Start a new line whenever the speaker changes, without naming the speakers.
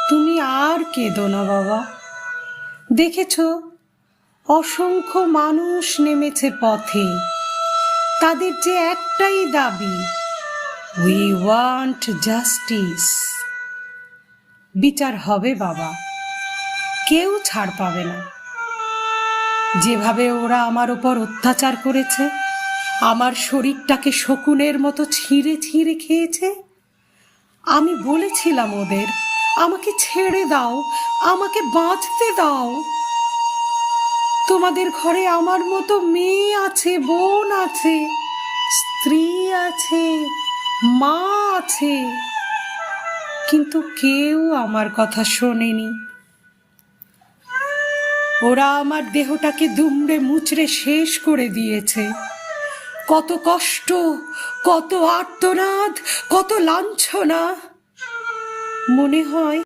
তুমি আর কেঁদো না বাবা। দেখেছ, অসংখ্য মানুষ নেমেছে পথে। তাদের যে একটাই দাবি, উই ওয়ান্ট জাস্টিস। বিচার হবে বাবা, কেউ ছাড় পাবে না। যেভাবে ওরা আমার ওপর অত্যাচার করেছে, আমার শরীরটাকে শকুনের মতো ছিঁড়ে ছিঁড়ে খেয়েছে, আমি বলেছিলাম ওদের, আমাকে ছেড়ে দাও, আমাকে বাঁচতে দাও। তোমাদের ঘরে আমার মতো মেয়ে আছে, বোন আছে, স্ত্রী আছে, মা আছে, কিন্তু কেউ আমার কথা শোনেনি। ওরা আমার দেহটাকে দুমড়ে মুচড়ে শেষ করে দিয়েছে। কত কষ্ট, কত আর্তনাদ, কত লাঞ্ছনা। মনে হয়